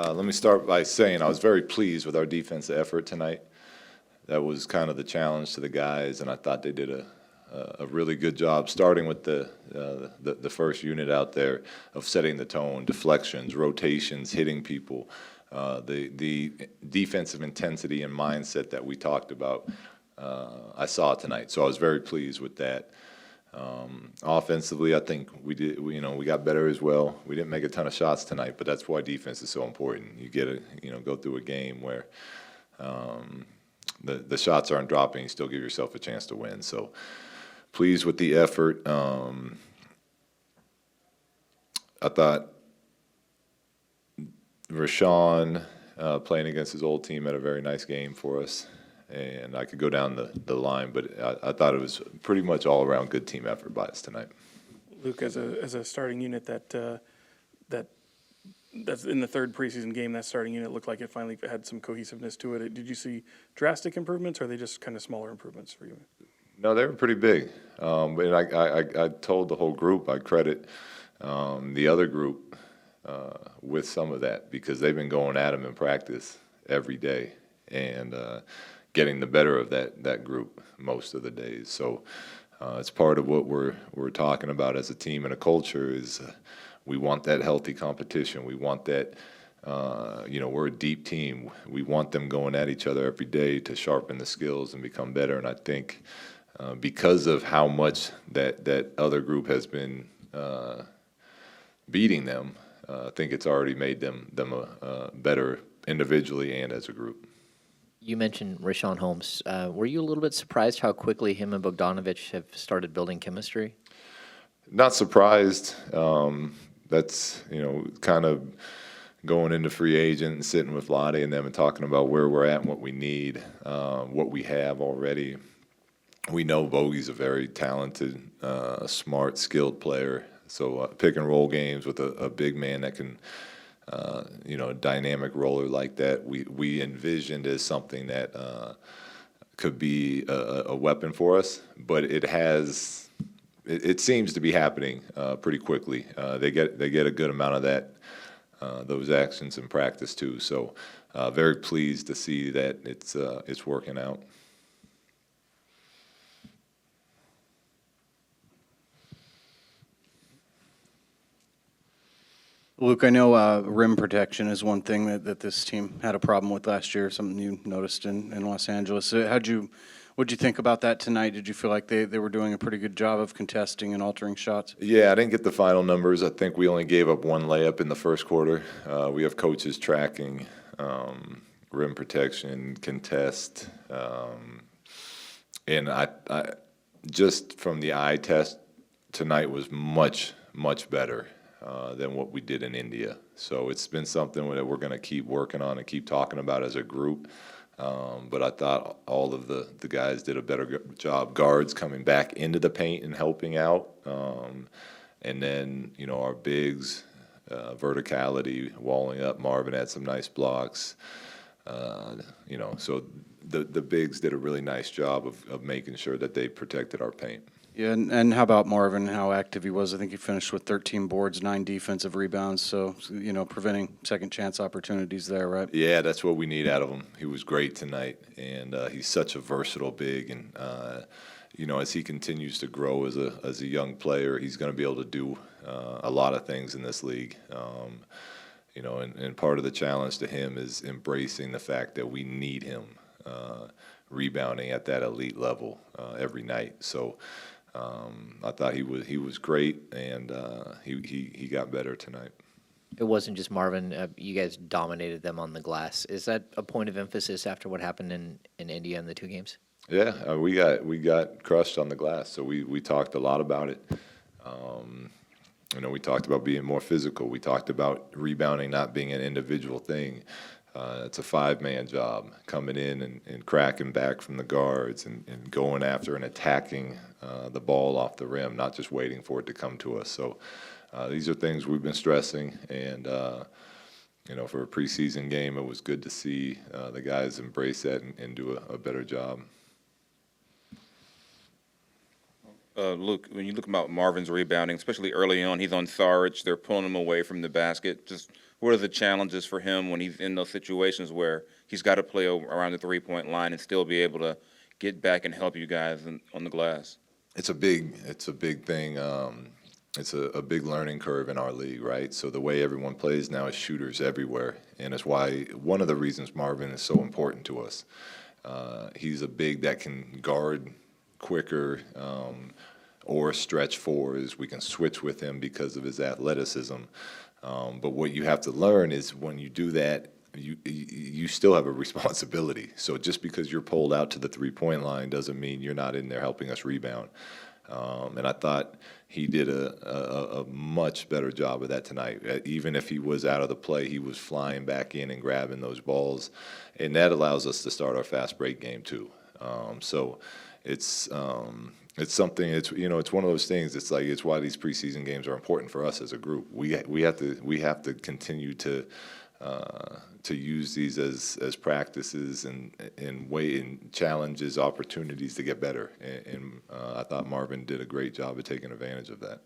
Let me start by saying I was very pleased with our defensive effort tonight. That was kind of the challenge to the guys, and I thought they did a really good job, starting with the first unit out there of setting the tone, deflections, rotations, hitting people, the defensive intensity and mindset that we talked about. I saw it tonight, so I was very pleased with that. Offensively, I think we got better as well. We didn't make a ton of shots tonight, but that's why defense is so important. You get go through a game where the shots aren't dropping, you still give yourself a chance to win. So pleased with the effort. I thought Rashawn playing against his old team had a very nice game for us. And I could go down the line, but I thought it was pretty much all around good team effort by us tonight. Luke, as a starting unit, that's in the third preseason game. That starting unit looked like it finally had some cohesiveness to it. Did you see drastic improvements, or are they just kind of smaller improvements for you? No, they were pretty big. And I told the whole group I credit the other group with some of that because they've been going at them in practice every day and getting the better of that group most of the days. So it's part of what we're talking about as a team and a culture is we want that healthy competition. We want that, we're a deep team. We want them going at each other every day to sharpen the skills and become better. And I think because of how much that other group has been beating them, I think it's already made them better individually and as a group. You mentioned Rashawn Holmes. Were you a little bit surprised how quickly him and Bogdanovich have started building chemistry? Not surprised. That's, kind of going into free agent and sitting with Lottie and them and talking about where we're at and what we need, what we have already. We know Bogey's a very talented, smart, skilled player. So pick and roll games with a big man that can – a dynamic roller like that, we envisioned as something that could be a weapon for us, but it seems to be happening pretty quickly. They get a good amount of that, those actions in practice too. So very pleased to see that it's working out. Luke, I know rim protection is one thing that this team had a problem with last year, something you noticed in Los Angeles. What'd you think about that tonight? Did you feel like they were doing a pretty good job of contesting and altering shots? Yeah, I didn't get the final numbers. I think we only gave up one layup in the first quarter. We have coaches tracking rim protection, contest, and I just from the eye test tonight was much, much better than what we did in India. So it's been something that we're going to keep working on and keep talking about as a group. But I thought all of the guys did a better job. Guards coming back into the paint and helping out. And then, our bigs, verticality, walling up. Marvin had some nice blocks. So the bigs did a really nice job of making sure that they protected our paint. Yeah, and how about Marvin, how active he was? I think he finished with 13 boards, 9 defensive rebounds, so, preventing second chance opportunities there, right? Yeah, that's what we need out of him. He was great tonight, and he's such a versatile big, and, as he continues to grow as a young player, he's going to be able to do a lot of things in this league. And part of the challenge to him is embracing the fact that we need him rebounding at that elite level every night. So I thought he was great, and he got better tonight. It wasn't just Marvin. You guys dominated them on the glass. Is that a point of emphasis after what happened in India in the 2 games? Yeah, we got crushed on the glass, so we talked a lot about it. We talked about being more physical. We talked about rebounding not being an individual thing. It's a 5-man job, coming in and cracking back from the guards and going after and attacking the ball off the rim, not just waiting for it to come to us. So these are things we've been stressing, and for a preseason game, it was good to see the guys embrace that and do a better job. Luke, when you look about Marvin's rebounding, especially early on, he's on Sarge, they're pulling him away from the basket. Just what are the challenges for him when he's in those situations where he's got to play around the three-point line and still be able to get back and help you guys on the glass? It's a big thing. It's a big learning curve in our league, right? So the way everyone plays now is shooters everywhere, and it's why one of the reasons Marvin is so important to us. He's a big that can guard quicker or stretch fours. We can switch with him because of his athleticism. But what you have to learn is when you do that, you still have a responsibility. So just because you're pulled out to the three-point line doesn't mean you're not in there helping us rebound. And I thought he did a much better job of that tonight. Even if he was out of the play, he was flying back in and grabbing those balls, and that allows us to start our fast break game too. So it's something. It's one of those things. It's why these preseason games are important for us as a group. We have to continue to use these as practices and challenges, opportunities to get better. And I thought Marvin did a great job of taking advantage of that.